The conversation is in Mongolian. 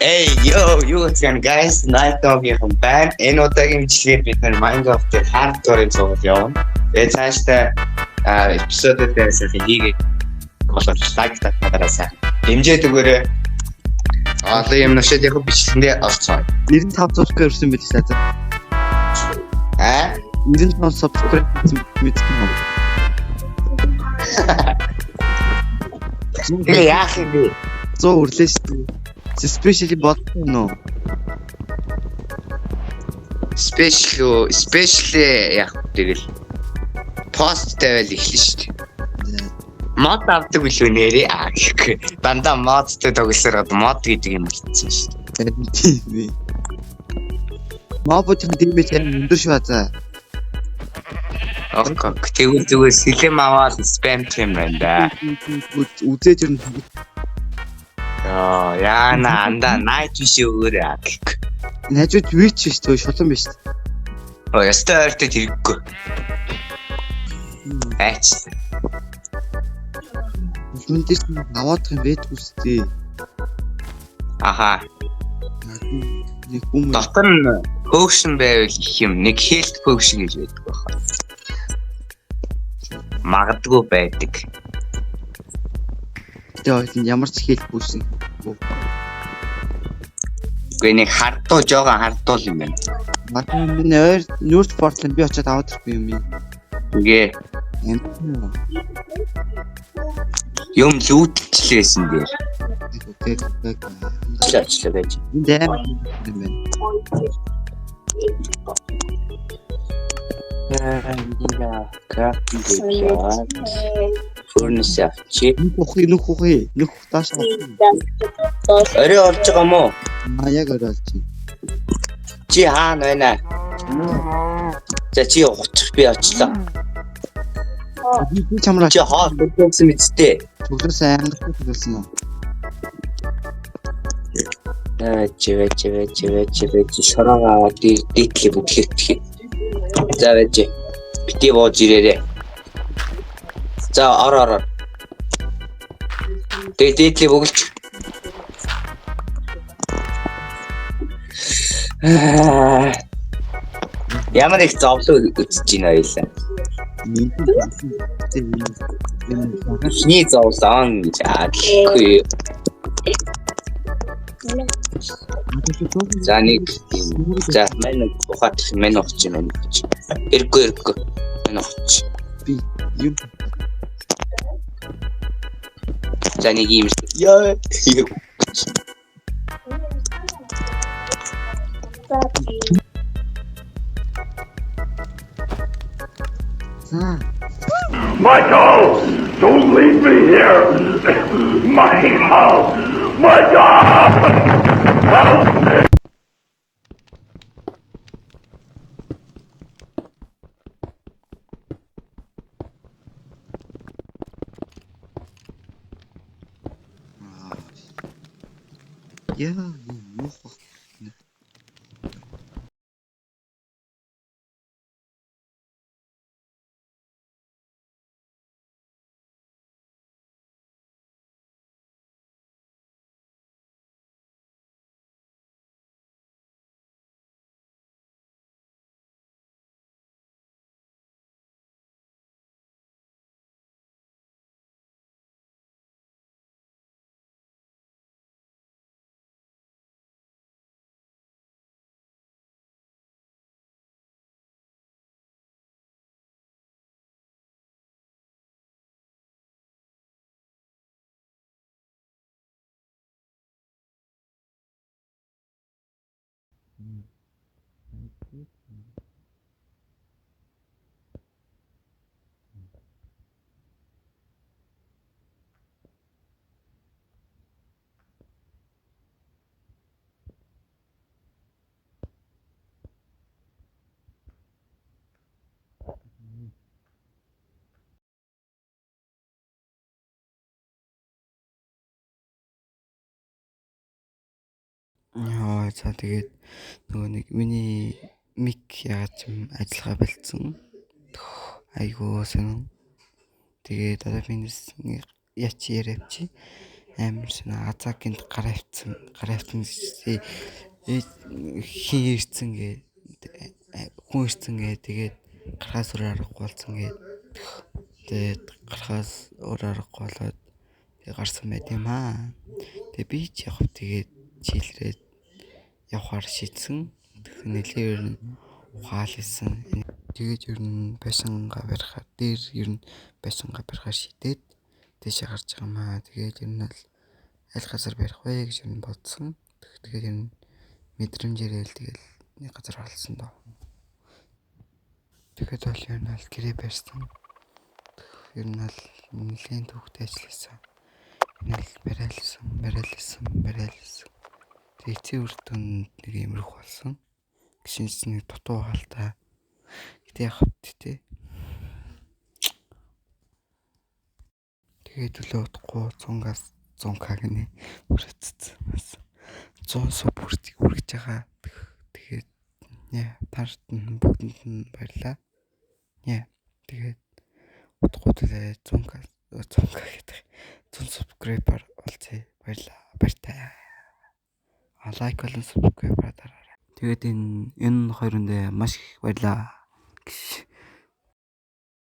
Hey, what's going guys? Night Dog-ийн байна. Энэ удаагийн бичлэгээр бид нар Minecraft-ийн hardcore-ын цуглал явна. Тэгээ цаашдаа эпизодууд дээрээс хийгээд болоод лайк татаараа сайн дэмжээд өгөөрэй. Одоо юм нашид яг бичлэгэндээ орцгоо. 95 subscriber ирсэн биз дээ. 95 subscriber мэдсэн юм. Тэгээ яах юм бэ? 100 өрлөө шүү дээ. Especially бодсон уу? Especially яг тэгэл пост тавиал эхлэн шүү дээ. Мод авдаг билүү нэрээ гэхгүй. Дандаа модтой тоглосоор мод гэдэг юм болчихсон шүү дээ. Моботын дэмэж өндөр шүү аа. Окей. Тэгвэл зүгээр сэлэм аваад спам тийм байна да. Үзээж ирнэ. Яна анда найт биш өгөөрэй гэхгүй. Найжууд вич шүү дээ, шулан биш. Ястай ойртой хэрэггүй. Айч. Үнэндээс аваад юм байтгүйстэй. Аха. Нэг юм. Дотор нь potion байвал их юм. Нэг health potion гэж байдаг байна. Магадгүй байдаг. Тэгээд ямар ч хэл бүсэн. Гэ нэг хардуу жоохон хардуул юм байна. Манай миний ойр Nerd Portal би очиад аваад ирэхгүй юм юм. Гээ. Юм лүүтчлээсэн дээр. Окей. Чачлаа байж. Дэм юм байна. Андига крафти гэж. Фурнис авчи. Нөх тааш. Орой орж байгаа мó? Яг орой олчих. Чи хаана байна? За чи учих би очлоо. Би чамраа чи хаа төлөвсөн мэдтэй. Төлөвсөн англи төлөвсөн юм. Чи шороо дийтлээ бүтлэгдэх. За байж. Бити боож ирээрээ. За ор. Дийтлээ бүгэлч. Ямар их зовлоо үзэж байна ойлаа. Хний зовлон гэж аагүй. За нэг за мань ухаад мань ухаж байна. Эргөө мань ухаж. Би юм. За нэг юм. Яа. Michael, don't leave me here. Michael. Help me. Yeah, за тэгээд нөгөө нэг миний мик яаж ажиллагаа болцсон. Айгуу сонин. Тэгээд одоо минийс яач яриавчи. амар шинэ Азакинд гар авцсан хин ирцэн гээ хүн ирцэн гээ тэгээд гарахаас өөр аргагүй болсон гээ тэгээд гарахаас өөр аргагүй болоод тэгээд гарсан байт юм аа. Тэгээд би ч яг тэгээд чийлрээд явахаар шийдсэн. Тэгэхээр нэлээ ер нь ухаал исэн. Тэгээд ер нь байшингаа барихаар дээр ер нь байшингаа барихаар шийдээд дэшээ гарч байгаа юм аа. Тэгээд ер нь аль газар барих вэ гэж ер нь бодсон. Тэгээд ер нь мэдрэмжээрээ л тэгэл нэг газар олсон доо. Тэгээд бол ер нь аль гэрээ барьсан. Ер нь аль нэлийн төвхтэй ажилласан. Нэг барайлсан. Тэгээд эцсийн үр дүнд нэг иймэрхүү болсон. Гişинч нэг дутуу хаалта. Гэтэ яг хөттэй. Тэгээд төлөө удахгүй 100к гинэ үргэцсэн. 100 суб үргэж байгаа. Тэгээд тарт бүгдэнд нь баярлаа. Тэгээд удахгүй төлөө 100к гэдэг 100 subscriber болцгоо баярлаа. Баяртай. Лайк болон subscribe дараарай. Тэгээд энэ хоёронд маш их баярлаа.